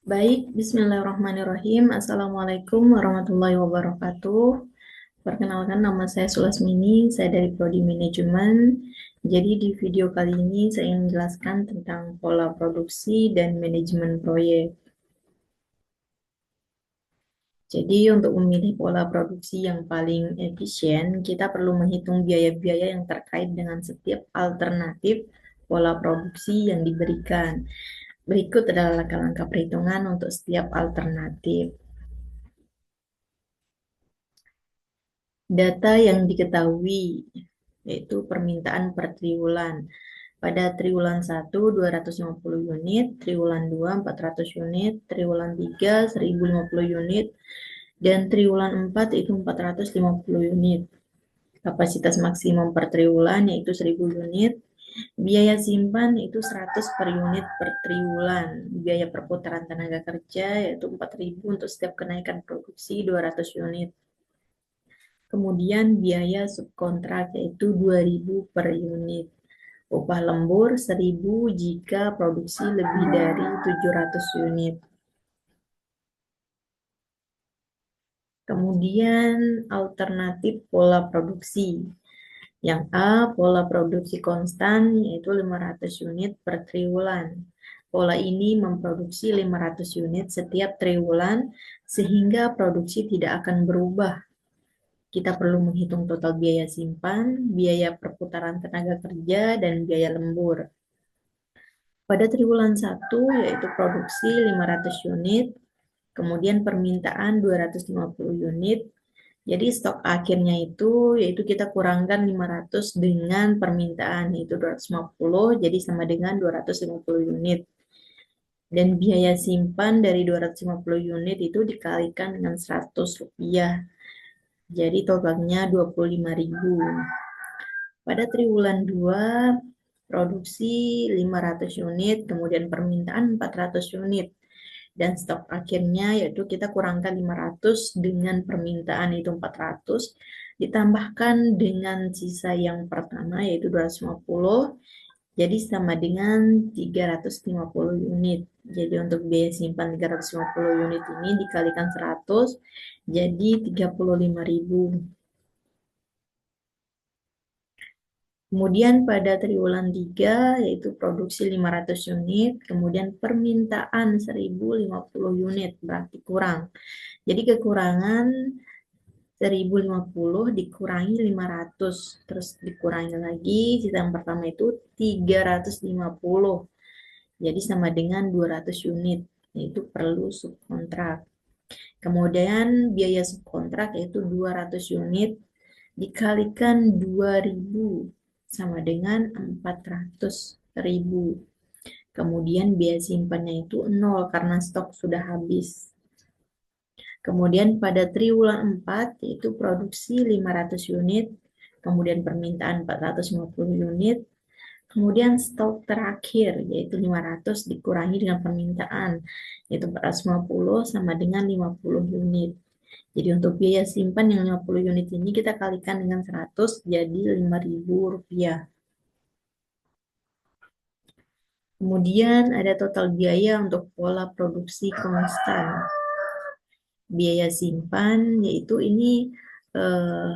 Baik, Bismillahirrahmanirrahim. Assalamualaikum warahmatullahi wabarakatuh. Perkenalkan, nama saya Sulasmini, saya dari Prodi Manajemen. Jadi di video kali ini saya ingin menjelaskan tentang pola produksi dan manajemen proyek. Jadi untuk memilih pola produksi yang paling efisien, kita perlu menghitung biaya-biaya yang terkait dengan setiap alternatif pola produksi yang diberikan. Berikut adalah langkah-langkah perhitungan untuk setiap alternatif. Data yang diketahui, yaitu permintaan per triwulan. Pada triwulan 1, 250 unit, triwulan 2, 400 unit, triwulan 3, 1050 unit, dan triwulan 4 itu 450 unit. Kapasitas maksimum per triwulan yaitu 1000 unit. Biaya simpan itu 100 per unit per triwulan. Biaya perputaran tenaga kerja yaitu 4.000 untuk setiap kenaikan produksi 200 unit. Kemudian biaya subkontrak yaitu 2.000 per unit. Upah lembur 1.000 jika produksi lebih dari 700 unit. Kemudian alternatif pola produksi. Yang A, pola produksi konstan yaitu 500 unit per triwulan. Pola ini memproduksi 500 unit setiap triwulan sehingga produksi tidak akan berubah. Kita perlu menghitung total biaya simpan, biaya perputaran tenaga kerja, dan biaya lembur. Pada triwulan 1 yaitu produksi 500 unit, kemudian permintaan 250 unit. Jadi stok akhirnya itu yaitu kita kurangkan 500 dengan permintaan yaitu 250, jadi sama dengan 250 unit. Dan biaya simpan dari 250 unit itu dikalikan dengan 100 rupiah. Jadi totalnya 25.000. Pada triwulan 2 produksi 500 unit, kemudian permintaan 400 unit. Dan stok akhirnya yaitu kita kurangkan 500 dengan permintaan itu 400, ditambahkan dengan sisa yang pertama yaitu 250, jadi sama dengan 350 unit. Jadi untuk biaya simpan 350 unit ini dikalikan 100, jadi 35.000. Kemudian pada triwulan 3 yaitu produksi 500 unit, kemudian permintaan 1050 unit, berarti kurang. Jadi kekurangan 1050 dikurangi 500, terus dikurangi lagi, sisa yang pertama itu 350. Jadi sama dengan 200 unit, yaitu perlu subkontrak. Kemudian biaya subkontrak yaitu 200 unit dikalikan 2000 sama dengan 400.000. Kemudian biaya simpannya itu 0 karena stok sudah habis. Kemudian pada triwulan 4 yaitu produksi 500 unit, kemudian permintaan 450 unit, kemudian stok terakhir yaitu 500 dikurangi dengan permintaan yaitu 450 sama dengan 50 unit. Jadi untuk biaya simpan yang 50 unit ini kita kalikan dengan 100 jadi 5.000 rupiah. Kemudian ada total biaya untuk pola produksi konstan. Biaya simpan yaitu ini eh,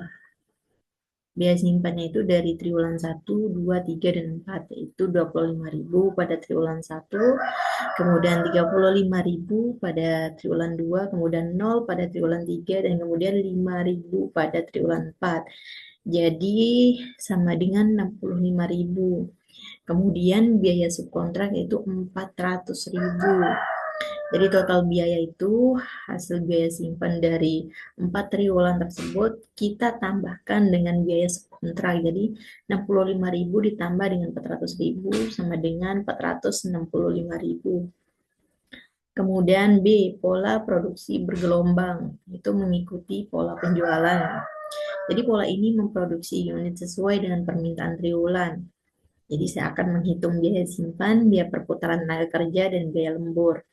biaya simpannya itu dari triwulan 1, 2, 3, dan 4 yaitu 25.000 pada triwulan 1, kemudian 35.000 pada triwulan 2, kemudian 0 pada triwulan 3, dan kemudian 5.000 pada triwulan 4. Jadi sama dengan 65.000. Kemudian biaya subkontrak yaitu 400.000. Jadi total biaya itu hasil biaya simpan dari 4 triwulan tersebut kita tambahkan dengan biaya subkontrak. Jadi 65.000 ditambah dengan 400.000 sama dengan 465.000. Kemudian B, pola produksi bergelombang. Itu mengikuti pola penjualan. Jadi pola ini memproduksi unit sesuai dengan permintaan triwulan. Jadi saya akan menghitung biaya simpan, biaya perputaran tenaga kerja, dan biaya lembur.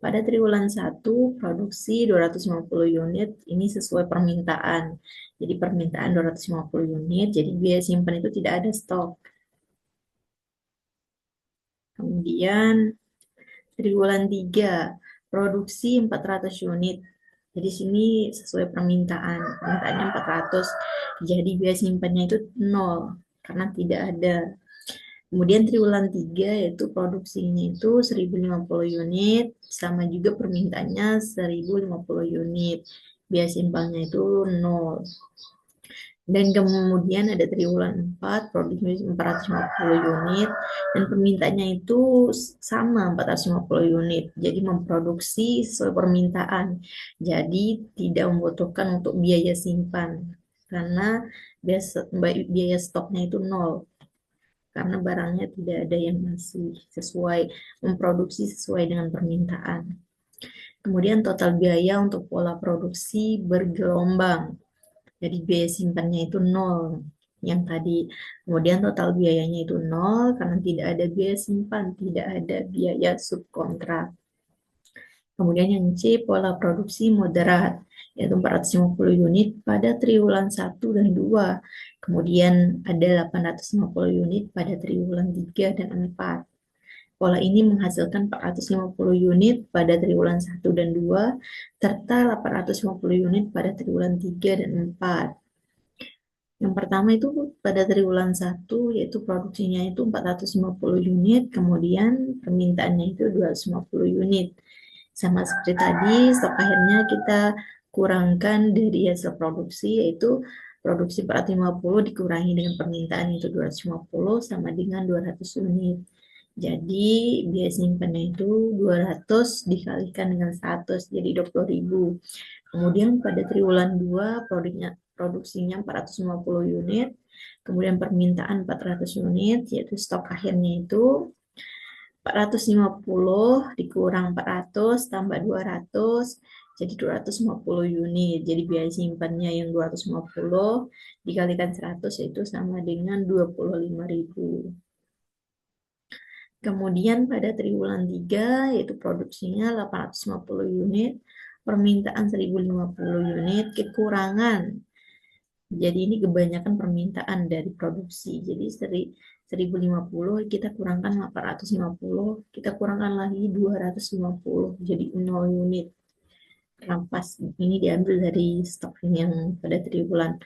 Pada triwulan 1, produksi 250 unit, ini sesuai permintaan. Jadi permintaan 250 unit, jadi biaya simpan itu tidak ada stok. Kemudian triwulan 3, produksi 400 unit. Jadi sini sesuai permintaannya 400. Jadi biaya simpannya itu 0 karena tidak ada. Kemudian triwulan 3 yaitu produksinya itu 1050 unit, sama juga permintaannya 1050 unit. Biaya simpannya itu 0. Dan kemudian ada triwulan 4, produksi 450 unit, dan permintaannya itu sama 450 unit. Jadi memproduksi sesuai permintaan. Jadi tidak membutuhkan untuk biaya simpan. Karena biaya stoknya itu 0. Karena barangnya tidak ada yang masih memproduksi sesuai dengan permintaan. Kemudian total biaya untuk pola produksi bergelombang. Jadi biaya simpannya itu 0 yang tadi. Kemudian total biayanya itu 0 karena tidak ada biaya simpan, tidak ada biaya subkontrak. Kemudian yang C, pola produksi moderat, yaitu 450 unit pada triwulan 1 dan 2. Kemudian ada 850 unit pada triwulan 3 dan 4. Pola ini menghasilkan 450 unit pada triwulan 1 dan 2, serta 850 unit pada triwulan 3 dan 4. Yang pertama itu pada triwulan 1, yaitu produksinya itu 450 unit, kemudian permintaannya itu 250 unit. Sama seperti tadi, stok akhirnya kita kurangkan dari hasil produksi, yaitu produksi 450 dikurangi dengan permintaan itu 250 sama dengan 200 unit. Jadi biaya simpannya itu 200 dikalikan dengan 100, jadi 20.000. Kemudian pada triwulan 2 produksinya 450 unit, kemudian permintaan 400 unit, yaitu stok akhirnya itu 450 dikurang 400 tambah 200, jadi 250 unit. Jadi biaya simpannya yang 250 dikalikan 100 yaitu sama dengan 25.000. Kemudian pada triwulan 3 yaitu produksinya 850 unit, permintaan 1050 unit, kekurangan. Jadi ini kebanyakan permintaan dari produksi. Jadi 1050 kita kurangkan 850, kita kurangkan lagi 250, jadi 0 unit. Rampas ini diambil dari stok yang pada triwulan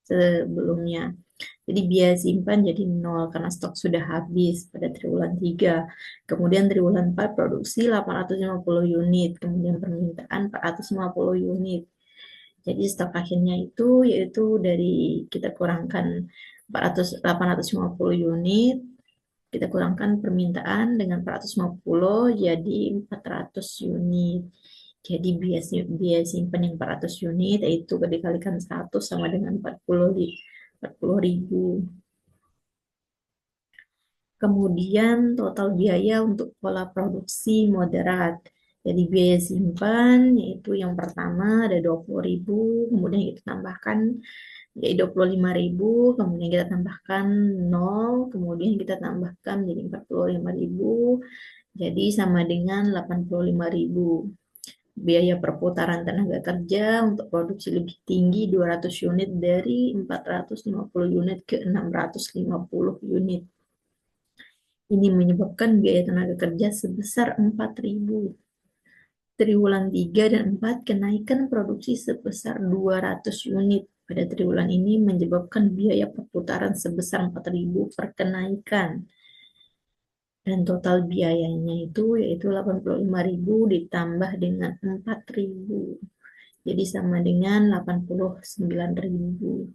sebelumnya. Jadi biaya simpan jadi 0 karena stok sudah habis pada triwulan 3. Kemudian triwulan 4 produksi 850 unit, kemudian permintaan 450 unit. Jadi stok akhirnya itu yaitu dari kita kurangkan 850 unit, kita kurangkan permintaan dengan 450 jadi 400 unit. Jadi biaya simpan yang 400 unit yaitu dikalikan 100 sama dengan 40.000. Kemudian total biaya untuk pola produksi moderat. Jadi biaya simpan yaitu yang pertama ada 20.000, kemudian kita tambahkan jadi 25.000, kemudian kita tambahkan 0, kemudian kita tambahkan jadi 45.000, jadi sama dengan 85.000. Biaya perputaran tenaga kerja untuk produksi lebih tinggi 200 unit dari 450 unit ke 650 unit. Ini menyebabkan biaya tenaga kerja sebesar 4.000. Triwulan 3 dan 4 kenaikan produksi sebesar 200 unit. Pada triwulan ini menyebabkan biaya perputaran sebesar 4.000 per kenaikan. Dan total biayanya itu yaitu 85.000 ditambah dengan 4.000. Jadi sama dengan 89.000.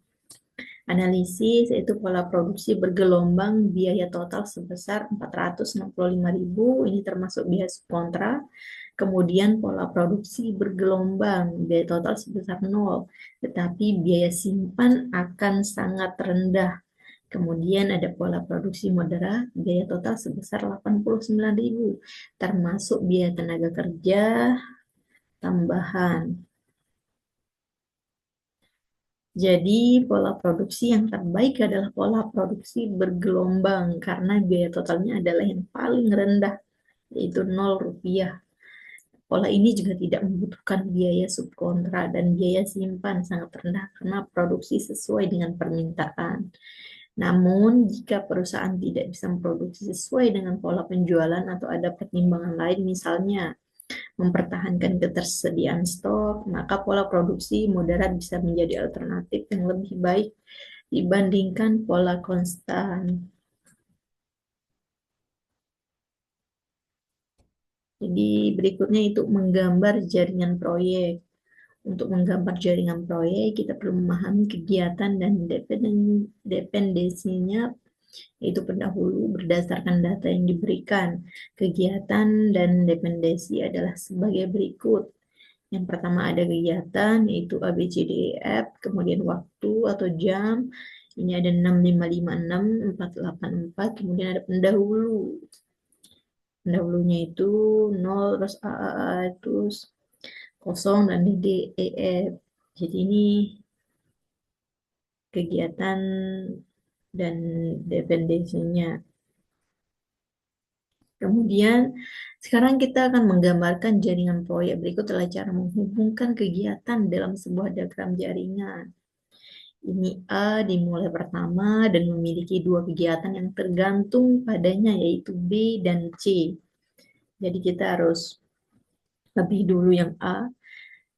Analisis yaitu pola produksi bergelombang biaya total sebesar 465.000, ini termasuk biaya subkontra. Kemudian pola produksi bergelombang biaya total sebesar 0, tetapi biaya simpan akan sangat rendah. Kemudian ada pola produksi moderat, biaya total sebesar 89.000, termasuk biaya tenaga kerja tambahan. Jadi pola produksi yang terbaik adalah pola produksi bergelombang karena biaya totalnya adalah yang paling rendah, yaitu 0 rupiah. Pola ini juga tidak membutuhkan biaya subkontra dan biaya simpan sangat rendah karena produksi sesuai dengan permintaan. Namun, jika perusahaan tidak bisa memproduksi sesuai dengan pola penjualan atau ada pertimbangan lain, misalnya mempertahankan ketersediaan stok, maka pola produksi moderat bisa menjadi alternatif yang lebih baik dibandingkan pola konstan. Jadi berikutnya itu menggambar jaringan proyek. Untuk menggambar jaringan proyek, kita perlu memahami kegiatan dan dependensinya, yaitu pendahulu berdasarkan data yang diberikan. Kegiatan dan dependensi adalah sebagai berikut. Yang pertama ada kegiatan, yaitu A, B, C, D, E, F, kemudian waktu atau jam, ini ada 6556, 484, kemudian ada pendahulu. Pendahulunya itu 0, terus A, terus kosong, dan D, D, E, F. Jadi ini kegiatan dan dependensinya. Kemudian, sekarang kita akan menggambarkan jaringan proyek. Berikut adalah cara menghubungkan kegiatan dalam sebuah diagram jaringan. Ini A dimulai pertama dan memiliki dua kegiatan yang tergantung padanya, yaitu B dan C. Jadi kita harus lebih dulu yang A.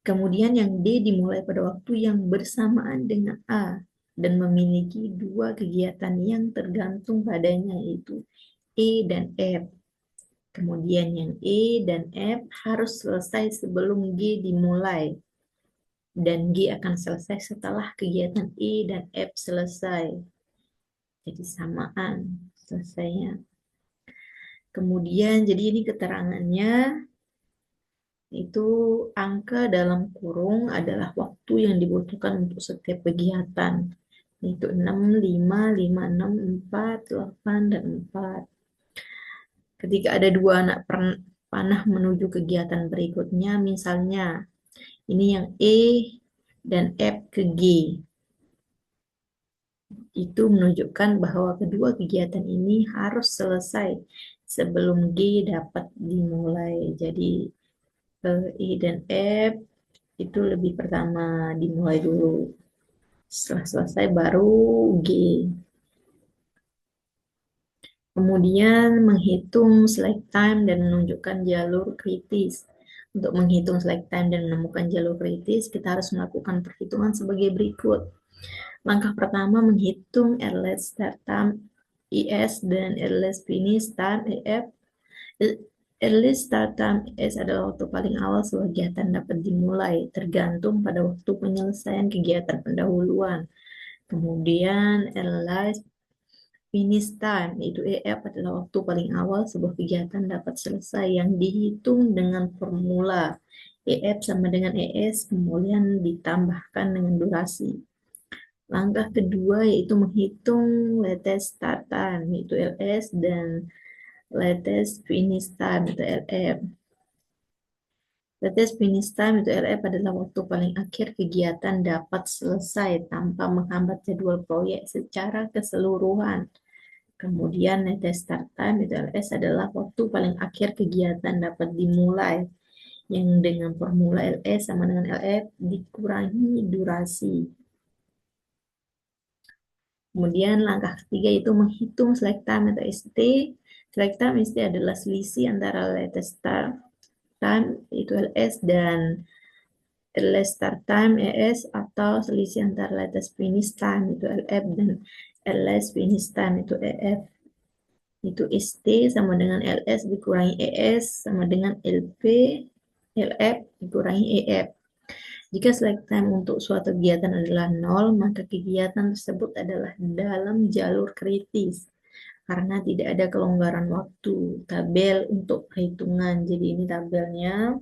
Kemudian yang D dimulai pada waktu yang bersamaan dengan A dan memiliki dua kegiatan yang tergantung padanya, yaitu E dan F. Kemudian yang E dan F harus selesai sebelum G dimulai. Dan G akan selesai setelah kegiatan E dan F selesai. Jadi samaan selesainya. Kemudian, jadi ini keterangannya, itu angka dalam kurung adalah waktu yang dibutuhkan untuk setiap kegiatan. Itu 6, 5, 5, 6, 4, 8, dan 4. Ketika ada dua anak panah menuju kegiatan berikutnya, misalnya ini yang E dan F ke G, itu menunjukkan bahwa kedua kegiatan ini harus selesai sebelum G dapat dimulai. Jadi E dan F itu lebih pertama dimulai dulu. Setelah selesai baru G. Kemudian menghitung slack time dan menunjukkan jalur kritis. Untuk menghitung slack time dan menemukan jalur kritis, kita harus melakukan perhitungan sebagai berikut. Langkah pertama menghitung earliest start time IS dan earliest finish time EF. Earliest start time IS adalah waktu paling awal sebuah kegiatan dapat dimulai, tergantung pada waktu penyelesaian kegiatan pendahuluan. Kemudian earliest finish time, yaitu EF adalah waktu paling awal sebuah kegiatan dapat selesai yang dihitung dengan formula EF sama dengan ES, kemudian ditambahkan dengan durasi. Langkah kedua yaitu menghitung latest start time, yaitu LS, dan latest finish time, yaitu LF. Latest finish time, itu LF, adalah waktu paling akhir kegiatan dapat selesai tanpa menghambat jadwal proyek secara keseluruhan. Kemudian latest start time, itu LS, adalah waktu paling akhir kegiatan dapat dimulai, yang dengan formula LS sama dengan LF dikurangi durasi. Kemudian langkah ketiga itu menghitung slack time atau ST. Slack time ST adalah selisih antara latest start time, itu LS, dan latest start time ES, atau selisih antara latest finish time, itu LF, dan latest finish time, itu EF. Itu ST sama dengan LS dikurangi ES sama dengan LP, LF dikurangi EF. Jika slack time untuk suatu kegiatan adalah 0, maka kegiatan tersebut adalah dalam jalur kritis karena tidak ada kelonggaran waktu. Tabel untuk perhitungan. Jadi ini tabelnya.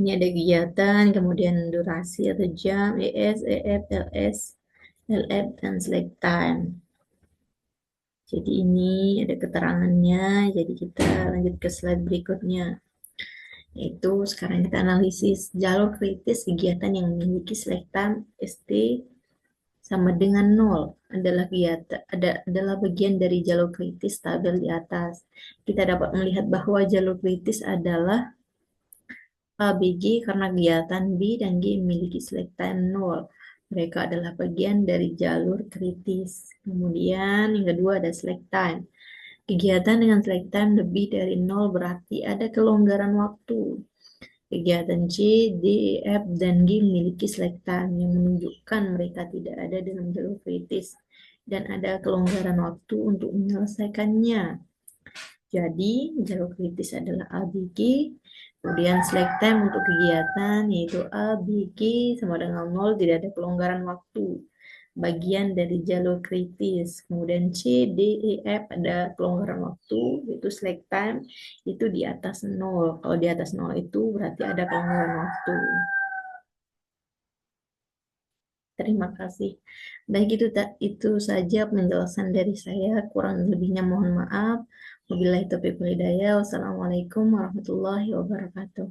Ini ada kegiatan, kemudian durasi atau jam, ES, EF, LS, LF, dan slack time. Jadi ini ada keterangannya. Jadi kita lanjut ke slide berikutnya. Yaitu sekarang kita analisis jalur kritis kegiatan yang memiliki slack time ST sama dengan 0 adalah kegiatan adalah bagian dari jalur kritis tabel di atas. Kita dapat melihat bahwa jalur kritis adalah A, B, G karena kegiatan B dan G memiliki slack time 0. Mereka adalah bagian dari jalur kritis. Kemudian yang kedua ada slack time. Kegiatan dengan slack time lebih dari nol berarti ada kelonggaran waktu. Kegiatan C, D, E, F, dan G memiliki slack time yang menunjukkan mereka tidak ada dalam jalur kritis dan ada kelonggaran waktu untuk menyelesaikannya. Jadi, jalur kritis adalah A, B, G. Kemudian slack time untuk kegiatan yaitu A, B, G sama dengan 0, tidak ada pelonggaran waktu. Bagian dari jalur kritis. Kemudian C, D, E, F ada pelonggaran waktu, yaitu slack time itu di atas 0. Kalau di atas 0 itu berarti ada pelonggaran waktu. Terima kasih. Baik itu saja penjelasan dari saya. Kurang lebihnya mohon maaf. Wabillahi taufiq wal hidayah. Wassalamualaikum warahmatullahi wabarakatuh.